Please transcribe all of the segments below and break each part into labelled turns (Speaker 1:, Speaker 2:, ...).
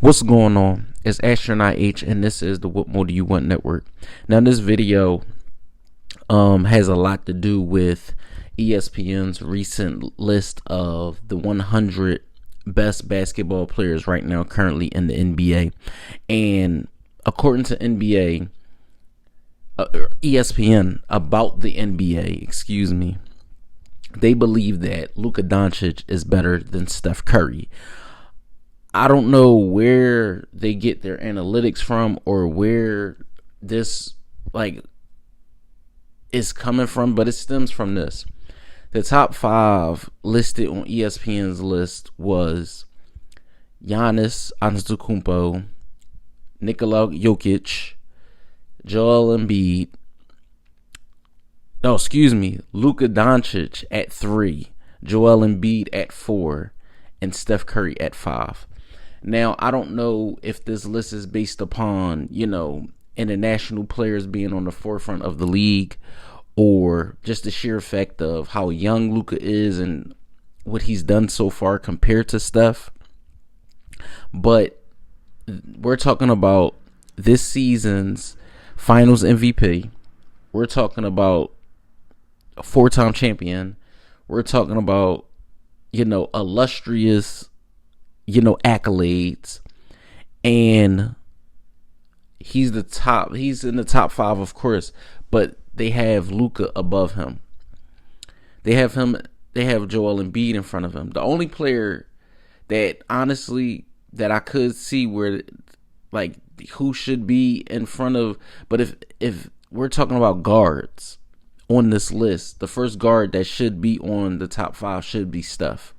Speaker 1: What's going on? It's Astronaut H, and this is the What More Do You Want Network. Now, this video has a lot to do with ESPN's recent list of the 100 best basketball players right now currently in the NBA. And according to ESPN, about the NBA, they believe that Luka Doncic is better than Steph Curry. I don't know where they get their analytics from or where this is coming from, but it stems from this. The top 5 listed on ESPN's list was Giannis Antetokounmpo, Nikola Jokic, Joel Embiid. Luka Doncic at 3, Joel Embiid at 4, and Steph Curry at 5. Now, I don't know if this list is based upon, international players being on the forefront of the league, or just the sheer effect of how young Luka is and what he's done so far compared to Steph. But we're talking about this season's Finals MVP. We're talking about a 4-time champion. We're talking about, illustrious accolades, and he's in the top 5, of course, but they have Luka above him. They have Joel Embiid in front of him. The only player that honestly that I could see where who should be in front of, but if we're talking about guards on this list, the first guard that should be on the top 5 should be Steph.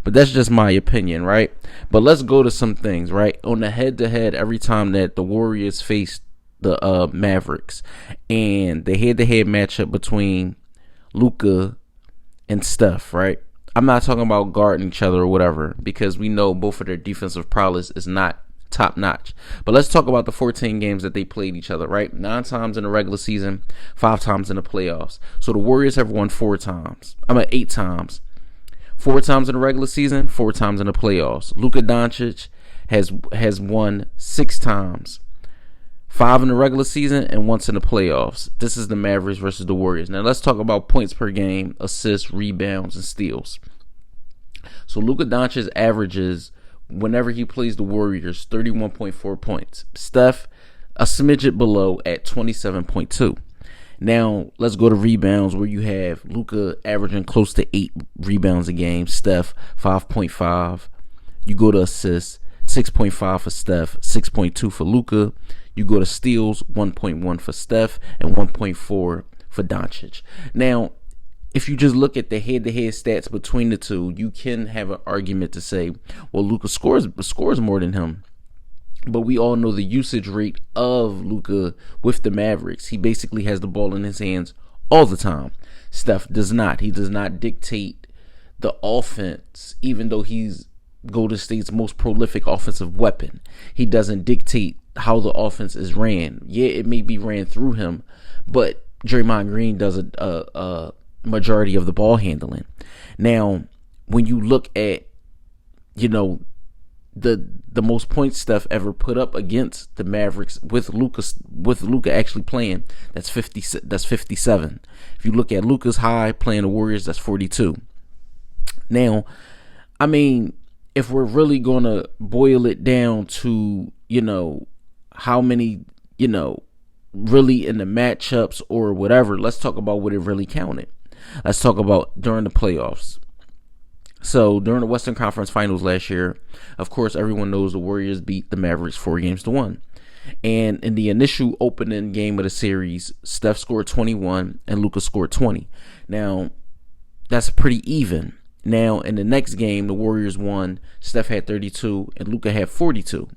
Speaker 1: But that's just my opinion, right? But let's go to some things, right? On the head-to-head, every time that the Warriors faced the Mavericks, and the head-to-head matchup between Luka and Steph, right? I'm not talking about guarding each other or whatever, because we know both of their defensive prowess is not top-notch. But let's talk about the 14 games that they played each other, right? 9 times in the regular season, 5 times in the playoffs. So the Warriors have won 8 times. 4 times in the regular season, 4 times in the playoffs. Luka Doncic has won 6 times. 5 in the regular season and once in the playoffs. This is the Mavericks versus the Warriors. Now let's talk about points per game, assists, rebounds, and steals. So Luka Doncic averages, whenever he plays the Warriors, 31.4 points. Steph, a smidget below at 27.2. Now, let's go to rebounds, where you have Luka averaging close to 8 rebounds a game, Steph 5.5. You go to assists, 6.5 for Steph, 6.2 for Luka. You go to steals, 1.1 for Steph, and 1.4 for Doncic. Now, if you just look at the head-to-head stats between the two, you can have an argument to say, well, Luka scores more than him. But we all know the usage rate of Luka with the Mavericks. He basically has the ball in his hands all the time. Steph does not. He does not dictate the offense, even though he's Golden State's most prolific offensive weapon. He doesn't dictate how the offense is ran. Yeah, it may be ran through him, but Draymond Green does a majority of the ball handling. Now, when you look at, the most points Steph ever put up against the Mavericks with Luka actually playing, that's 57. If you look at Luka's high playing the Warriors, that's 42. Now, I mean, if we're really gonna boil it down to, how many, really in the matchups or whatever, let's talk about what it really counted. Let's talk about during the playoffs. So during the Western Conference Finals last year, of course, everyone knows the Warriors beat the Mavericks 4-1. And in the initial opening game of the series, Steph scored 21 and Luka scored 20. Now, that's pretty even. Now, in the next game, the Warriors won. Steph had 32 and Luka had 42.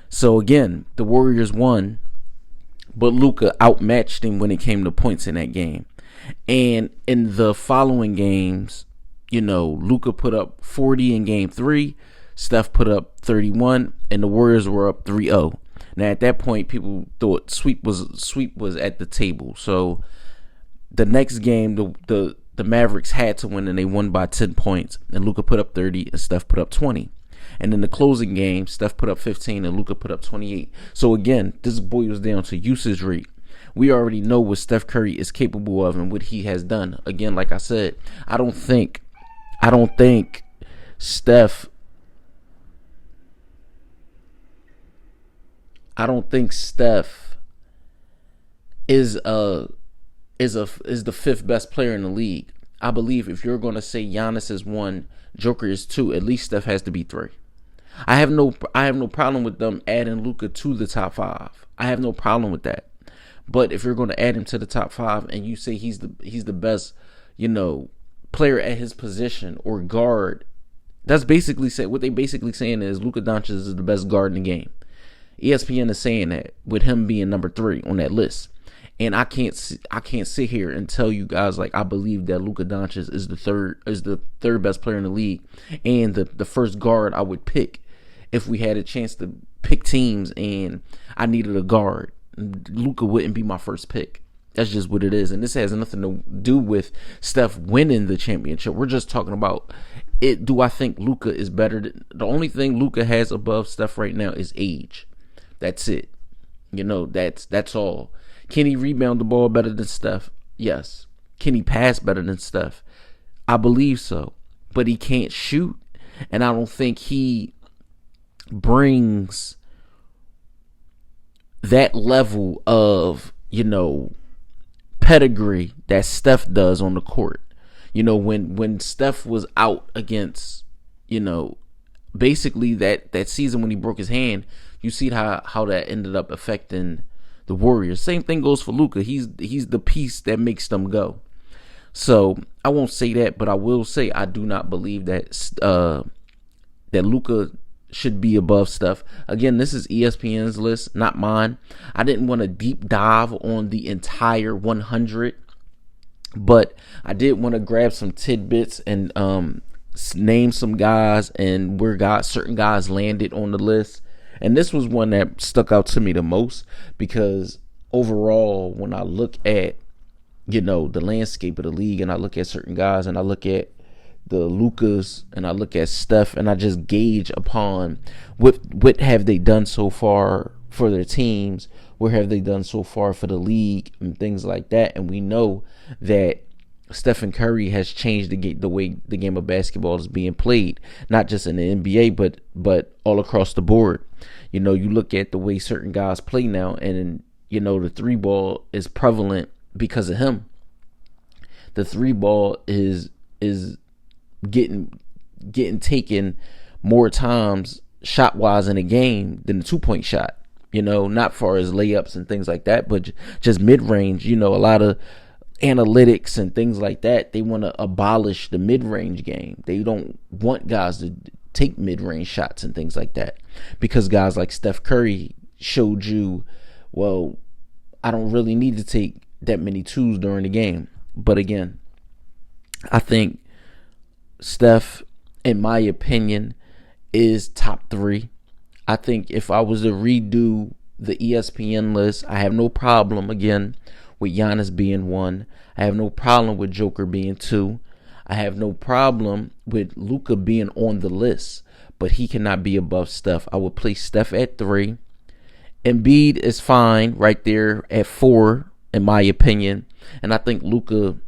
Speaker 1: So again, the Warriors won, but Luka outmatched him when it came to points in that game. And in the following games, Luka put up 40 in game 3, Steph put up 31, and the Warriors were up 3-0. Now at that point, people thought sweep was at the table. So the next game, the Mavericks had to win, and they won by 10 points. And Luka put up 30, and Steph put up 20. And in the closing game, Steph put up 15 and Luka put up 28. So again, this boils down to usage rate. We already know what Steph Curry is capable of and what he has done. Again, like I said, I don't think Steph is the fifth best player in the league. I believe if you're going to say Giannis is 1, Joker is 2, at least Steph has to be 3. I have no problem with them adding Luka to the top 5. I have no problem with that. But if you're going to add him to the top 5 and you say he's the best, player at his position or guard, that's basically what they basically saying is Luka Doncic is the best guard in the game. ESPN is saying that with him being number 3 on that list. And I can't sit here and tell you guys like I believe that Luka Doncic is the third best player in the league and the first guard I would pick if we had a chance to pick teams and I needed a guard. Luka wouldn't be my first pick. That's just what it is. And this has nothing to do with Steph winning the championship. We're just talking about it. Do I think Luka is better? The only thing Luka has above Steph right now is age. That's it. That's all. Can he rebound the ball better than Steph? Yes. Can he pass better than Steph? I believe so. But he can't shoot. And I don't think he brings that level of, pedigree that Steph does on the court. When Steph was out against, basically that season when he broke his hand, you see how that ended up affecting the Warriors. Same thing goes for Luka. He's the piece that makes them go. So I won't say that, but I will say I do not believe that that Luka should be above Steph. Again, this is ESPN's list, not mine. I didn't want to deep dive on the entire 100, but I did want to grab some tidbits and name some guys and where certain guys landed on the list. And this was one that stuck out to me the most because overall, when I look at, the landscape of the league and I look at certain guys and I look at the Lukas and I look at Steph and I just gauge upon what have they done so far for their teams, what have they done so far for the league and things like that. And we know that Stephen Curry has changed the way the game of basketball is being played, not just in the NBA, but all across the board. You look at the way certain guys play now, and the 3 ball is prevalent because of him. The 3 ball is getting taken more times shot wise in a game than the 2-point shot. Not far as layups and things like that, but just mid range. A lot of analytics and things like that, they want to abolish the mid-range game. They don't want guys to take mid-range shots and things like that because guys like Steph Curry showed you, well, I don't really need to take that many 2s during the game. But again, I think Steph, in my opinion, is top 3. I think if I was to redo the ESPN list, I have no problem again with Giannis being 1. I have no problem with Joker being 2. I have no problem with Luka being on the list, but he cannot be above Steph. I would place Steph at 3. Embiid is fine right there at 4, in my opinion. And I think Luka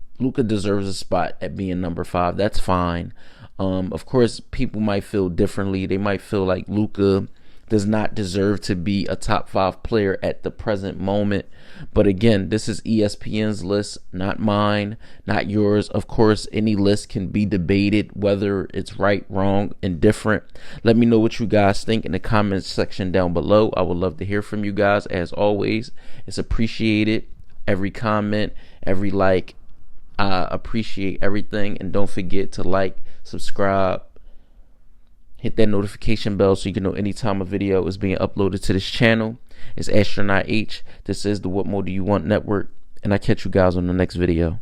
Speaker 1: deserves a spot at being number 5. That's fine. Of course, people might feel differently. They might feel like Luka does not deserve to be a top 5 player at the present moment. But again, this is ESPN's list, not mine, not yours. Of course, any list can be debated, whether it's right, wrong, indifferent. Let me know what you guys think in the comments section down below. I would love to hear from you guys. As always, it's appreciated. Every comment, every like, I appreciate everything. And don't forget to like, subscribe, hit that notification bell so you can know anytime a video is being uploaded to this channel. It's Astronaut H. This is the What More Do You Want Network, and I catch you guys on the next video.